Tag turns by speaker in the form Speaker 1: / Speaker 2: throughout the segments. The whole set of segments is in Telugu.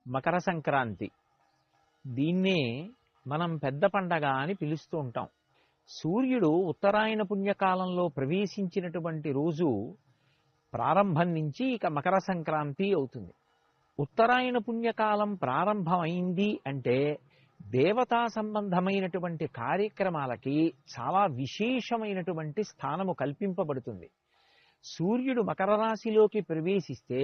Speaker 1: మకర సంక్రాంతి. దీన్నే మనం పెద్ద పండగ అని పిలుస్తూ ఉంటాం. సూర్యుడు ఉత్తరాయణ పుణ్యకాలంలో ప్రవేశించినటువంటి రోజు ప్రారంభం నుంచి ఇక మకర సంక్రాంతి అవుతుంది. ఉత్తరాయణ పుణ్యకాలం ప్రారంభమైంది అంటే దేవతా సంబంధమైనటువంటి కార్యక్రమాలకి చాలా విశేషమైనటువంటి స్థానము కల్పింపబడుతుంది. సూర్యుడు మకర రాశిలోకి ప్రవేశిస్తే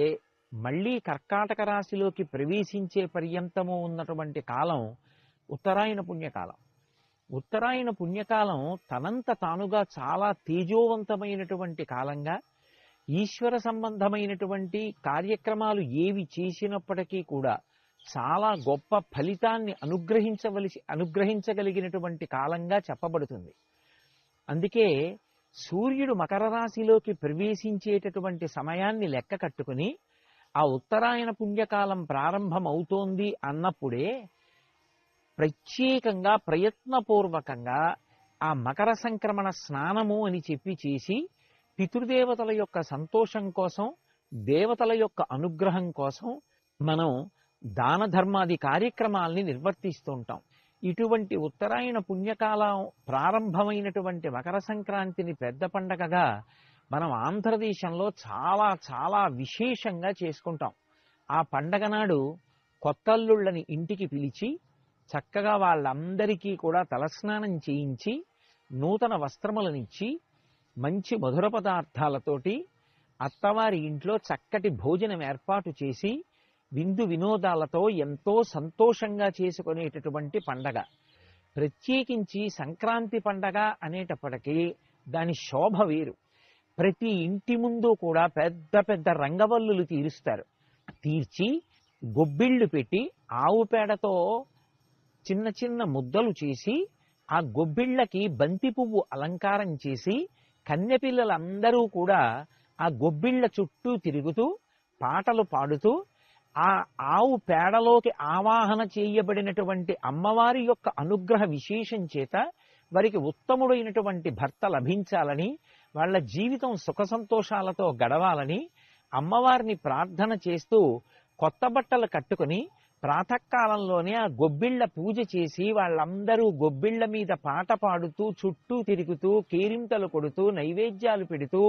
Speaker 1: మళ్ళీ కర్కాటక రాశిలోకి ప్రవేశించే పర్యంతము ఉన్నటువంటి కాలం ఉత్తరాయణ పుణ్యకాలం. ఉత్తరాయణ పుణ్యకాలం తనంత తానుగా చాలా తేజోవంతమైనటువంటి కాలంగా, ఈశ్వర సంబంధమైనటువంటి కార్యక్రమాలు ఏవి చేసినప్పటికీ కూడా చాలా గొప్ప ఫలితాన్ని అనుగ్రహించగలిగినటువంటి కాలంగా చెప్పబడుతుంది. అందుకే సూర్యుడు మకర రాశిలోకి ప్రవేశించేటటువంటి సమయాన్ని లెక్క కట్టుకుని ఆ ఉత్తరాయణ పుణ్యకాలం ప్రారంభమవుతోంది అన్నప్పుడే ప్రత్యేకంగా ప్రయత్నపూర్వకంగా ఆ మకర సంక్రమణ స్నానము అని చెప్పి చేసి పితృదేవతల యొక్క సంతోషం కోసం, దేవతల యొక్క అనుగ్రహం కోసం మనం దాన ధర్మాది కార్యక్రమాల్ని నిర్వర్తిస్తూ ఉంటాం. ఇటువంటి ఉత్తరాయణ పుణ్యకాలం ప్రారంభమైనటువంటి మకర సంక్రాంతిని పెద్ద పండగగా మనం ఆంధ్రదేశంలో చాలా చాలా విశేషంగా చేసుకుంటాం. ఆ పండగ నాడు కొత్తల్లుళ్ళని ఇంటికి పిలిచి చక్కగా వాళ్ళందరికీ కూడా తలస్నానం చేయించి నూతన వస్త్రములనిచ్చి మంచి మధుర పదార్థాలతోటి అత్తవారి ఇంట్లో చక్కటి భోజనం ఏర్పాటు చేసి విందు వినోదాలతో ఎంతో సంతోషంగా చేసుకునేటటువంటి పండగ. ప్రత్యేకించి సంక్రాంతి పండగ అనేటప్పటికీ దాని శోభ వేరు. ప్రతి ఇంటి ముందు కూడా పెద్ద పెద్ద రంగవల్లులు తీర్చి గొబ్బిళ్ళు పెట్టి ఆవు పేడతో చిన్న చిన్న ముద్దలు చేసి ఆ గొబ్బిళ్ళకి బంతి పువ్వు అలంకారం చేసి కన్నెపిల్లలందరూ కూడా ఆ గొబ్బిళ్ళ చుట్టూ తిరుగుతూ పాటలు పాడుతూ ఆ ఆవు పేడలోకి ఆవాహన చేయబడినటువంటి అమ్మవారి యొక్క అనుగ్రహ విశేషం చేత వారికి ఉత్తముడైనటువంటి భర్త లభించాలని, వాళ్ళ జీవితం సుఖ సంతోషాలతో గడవాలని అమ్మవారిని ప్రార్థన చేస్తూ కొత్త బట్టలు కట్టుకుని ప్రాతకాలంలోనే ఆ గొబ్బిళ్ల పూజ చేసి వాళ్ళందరూ గొబ్బిళ్ల మీద పాట పాడుతూ చుట్టూ తిరుగుతూ కేరింతలు కొడుతూ నైవేద్యాలు పెడుతూ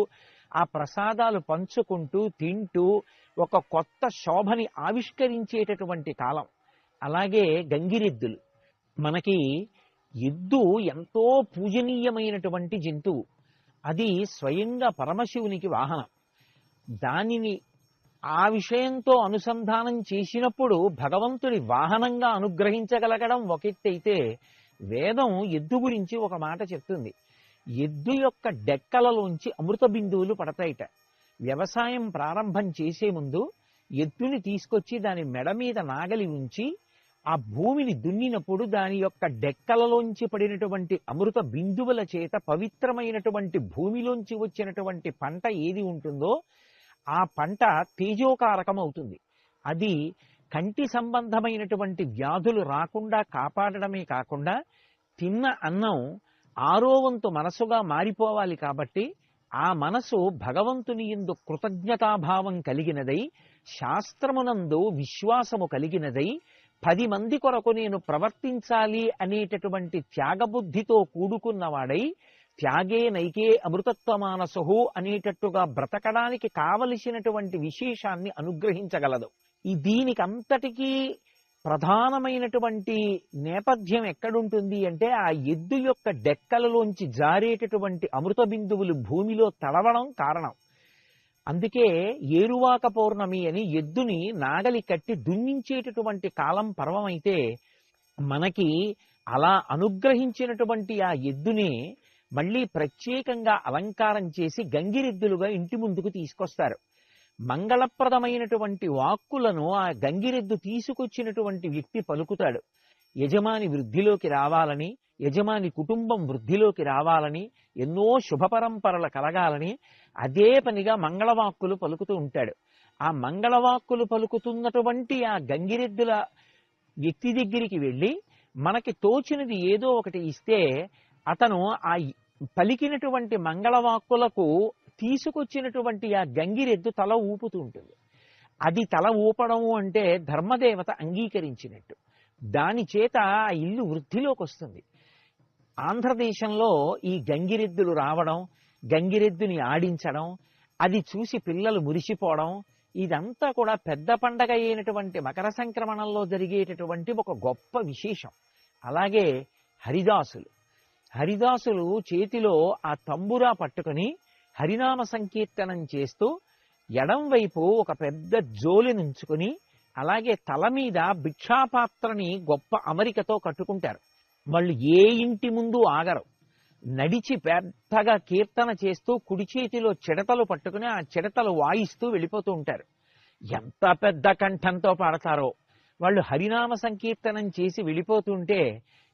Speaker 1: ఆ ప్రసాదాలు పంచుకుంటూ తింటూ ఒక కొత్త శోభని ఆవిష్కరించేటటువంటి కాలం. అలాగే గంగిరెద్దులు. మనకి ఎద్దు ఎంతో పూజనీయమైనటువంటి జంతువు. అది స్వయంగా పరమశివునికి వాహనం. దానిని ఆ విషయంతో అనుసంధానం చేసినప్పుడు భగవంతుడి వాహనంగా అనుగ్రహించగలగడం ఒక ఎత్తైతే, వేదం ఎద్దు గురించి ఒక మాట చెప్తుంది. ఎద్దు యొక్క డెక్కలలోంచి అమృత బిందువులు పడతాయిట. వ్యవసాయం ప్రారంభం చేసే ముందు ఎద్దుని తీసుకొచ్చి దాని మెడ మీద నాగలి ఉంచి ఆ భూమిని దున్నినప్పుడు దాని యొక్క డెక్కలలోంచి పడినటువంటి అమృత బిందువుల చేత పవిత్రమైనటువంటి భూమిలోంచి వచ్చినటువంటి పంట ఏది ఉంటుందో ఆ పంట తేజోకారకం అవుతుంది. అది కంటి సంబంధమైనటువంటి వ్యాధులు రాకుండా కాపాడడమే కాకుండా తిన్న అన్నం 6వ వంతు మనసుగా మారిపోవాలి. కాబట్టి ఆ మనసు భగవంతుని యందు కృతజ్ఞతాభావం కలిగినదై, శాస్త్రమునందు విశ్వాసము కలిగినదై, 10 మంది కొరకు నేను ప్రవర్తించాలి అనేటటువంటి త్యాగబుద్ధితో కూడుకున్నవాడై, త్యాగే నైకే అమృతత్వమానసహు అనేటట్టుగా బ్రతకడానికి కావలసినటువంటి విశేషాన్ని అనుగ్రహించగలదు. దీనికంతటికీ ప్రధానమైనటువంటి నేపథ్యం ఎక్కడుంటుంది అంటే ఆ ఎద్దు యొక్క డెక్కలలోంచి జారేటటువంటి అమృత బిందువులు భూమిలో తడవడం కారణం. అందుకే ఏరువాక పౌర్ణమి అని ఎద్దుని నాగలి కట్టి దున్నించేటటువంటి కాలం పర్వమైతే, మనకి అలా అనుగ్రహించినటువంటి ఆ ఎద్దుని మళ్ళీ ప్రత్యేకంగా అలంకారం చేసి గంగిరెద్దులుగా ఇంటి ముందుకు తీసుకొస్తారు. మంగళప్రదమైనటువంటి వాక్కులను ఆ గంగిరెద్దు తీసుకొచ్చినటువంటి వ్యక్తి పలుకుతాడు. యజమాని వృద్ధిలోకి రావాలని, యజమాని కుటుంబం వృద్ధిలోకి రావాలని, ఎన్నో శుభ పరంపరలు కలగాలని అదే పనిగా మంగళవాక్కులు పలుకుతూ ఉంటాడు. ఆ మంగళవాక్కులు పలుకుతున్నటువంటి ఆ గంగిరెద్దుల వ్యక్తి దగ్గరికి వెళ్ళి మనకి తోచినది ఏదో ఒకటి ఇస్తే అతను ఆ పలికినటువంటి మంగళవాక్కులకు తీసుకొచ్చినటువంటి ఆ గంగిరెద్దు తల ఊపుతూ ఉంటుంది. అది తల ఊపడము అంటే ధర్మదేవత అంగీకరించినట్టు. దాని చేత ఆ ఇల్లు వృద్ధిలోకి వస్తుంది. ఆంధ్రదేశంలో ఈ గంగిరెద్దులు రావడం, గంగిరెద్దుని ఆడించడం, అది చూసి పిల్లలు మురిసిపోవడం, ఇదంతా కూడా పెద్ద పండగ అయినటువంటి మకర సంక్రమణంలో జరిగేటటువంటి ఒక గొప్ప విశేషం. అలాగే హరిదాసులు చేతిలో ఆ తంబురా పట్టుకుని హరినామ సంకీర్తనం చేస్తూ ఎడం వైపు ఒక పెద్ద జోలి నుంచుకుని, అలాగే తల మీద భిక్షాపాత్రని గొప్ప అమరికతో కట్టుకుంటారు. వాళ్ళు ఏ ఇంటి ముందు ఆగరు. నడిచి పెద్దగా కీర్తన చేస్తూ కుడి చేతిలో చిడతలు పట్టుకుని ఆ చిడతలు వాయిస్తూ వెళ్ళిపోతూ ఉంటారు. ఎంత పెద్ద కంఠంతో పాడతారో. వాళ్ళు హరినామ సంకీర్తనం చేసి వెళ్ళిపోతుంటే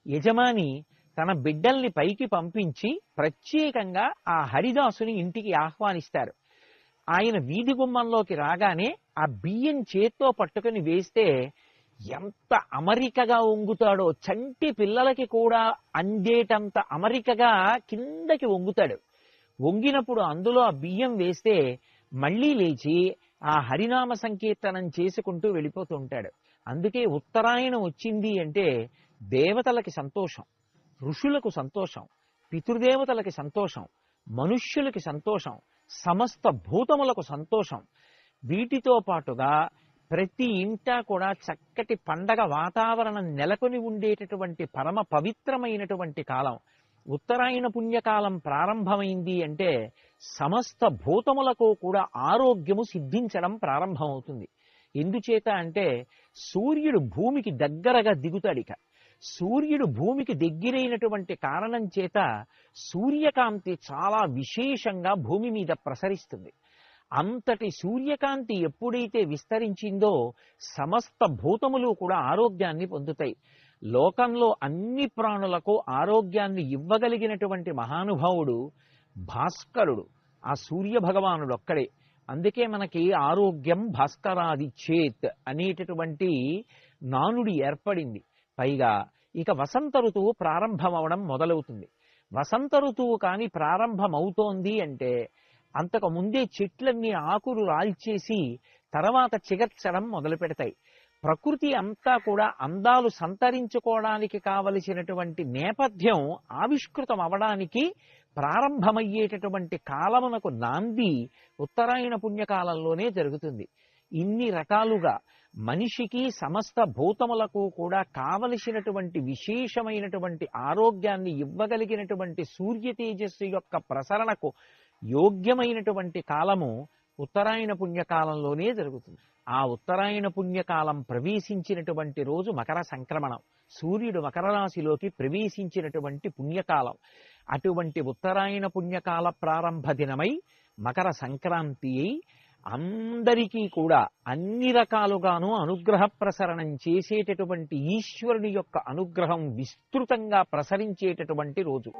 Speaker 1: యజమాని తన బిడ్డల్ని పైకి పంపించి ప్రత్యేకంగా ఆ హరిదాసుని ఇంటికి ఆహ్వానిస్తారు. ఆయన వీధి గుమ్మంలోకి రాగానే ఆ బియ్యం చేత్తో పట్టుకుని వేస్తే ఎంత అమరికగా వంగుతాడో, చంటి పిల్లలకి కూడా అందేటంత అమరికగా కిందకి వంగుతాడు. వంగినప్పుడు అందులో ఆ బియ్యం వేస్తే మళ్ళీ లేచి ఆ హరినామ సంకీర్తనం చేసుకుంటూ వెళ్ళిపోతూ ఉంటాడు. అందుకే ఉత్తరాయణం వచ్చింది అంటే దేవతలకి సంతోషం, ఋషులకు సంతోషం, పితృదేవతలకి సంతోషం, మనుష్యులకి సంతోషం, సమస్త భూతములకు సంతోషం. వీటితో పాటుగా ప్రతి ఇంటా కూడా చక్కటి పండగ వాతావరణం నెలకొని ఉండేటటువంటి పరమ పవిత్రమైనటువంటి కాలం. ఉత్తరాయణ పుణ్యకాలం ప్రారంభమైంది అంటే సమస్త భూతములకు కూడా ఆరోగ్యము సిద్ధించడం ప్రారంభమవుతుంది. ఎందుచేత అంటే సూర్యుడు భూమికి దగ్గరగా దిగుతాడిక. సూర్యుడు భూమికి దగ్గరైనటువంటి కారణం చేత సూర్యకాంతి చాలా విశేషంగా భూమి మీద ప్రసరిస్తుంది. అంతటి సూర్యకాంతి ఎప్పుడైతే విస్తరించిందో సమస్త భూతములు కూడా ఆరోగ్యాన్ని పొందుతాయి. లోకంలో అన్ని ప్రాణులకు ఆరోగ్యాన్ని ఇవ్వగలిగినటువంటి మహానుభావుడు భాస్కరుడు, ఆ సూర్య భగవానుడు ఒక్కడే. అందుకే మనకి ఆరోగ్యం భాస్కరాది చేత్ అనేటటువంటి నానుడి ఏర్పడింది. పైగా ఇక వసంత ఋతువు ప్రారంభమవడం మొదలవుతుంది. వసంత ఋతువు కానీ ప్రారంభమవుతోంది అంటే అంతకు ముందే చెట్లన్నీ ఆకులు రాల్చేసి తర్వాత చిగర్చడం మొదలు పెడతాయి. ప్రకృతి అంతా కూడా అందాలు సంతరించుకోవడానికి కావలసినటువంటి నేపథ్యం ఆవిష్కృతం అవడానికి ప్రారంభమయ్యేటటువంటి కాలమునకు నాంది ఉత్తరాయణ పుణ్యకాలంలోనే జరుగుతుంది. ఇన్ని రకాలుగా మనిషికి సమస్త భూతములకు కూడా కావలసినటువంటి విశేషమైనటువంటి ఆరోగ్యాన్ని ఇవ్వగలిగినటువంటి సూర్య తేజస్సు యొక్క ప్రసరణకు యోగ్యమైనటువంటి కాలము ఉత్తరాయణ పుణ్యకాలంలోనే జరుగుతుంది. ఆ ఉత్తరాయణ పుణ్యకాలం ప్రవేశించినటువంటి రోజు మకర సంక్రమణం. సూర్యుడు మకర రాశిలోకి ప్రవేశించినటువంటి పుణ్యకాలం. అటువంటి ఉత్తరాయణ పుణ్యకాల ప్రారంభ దినమై మకర సంక్రాంతి అయి అందరికీ కూడా అన్ని రకాలుగాను అనుగ్రహ ప్రసరణం చేసేటటువంటి ఈశ్వరుని యొక్క అనుగ్రహం విస్తృతంగా ప్రసరించేటటువంటి రోజు.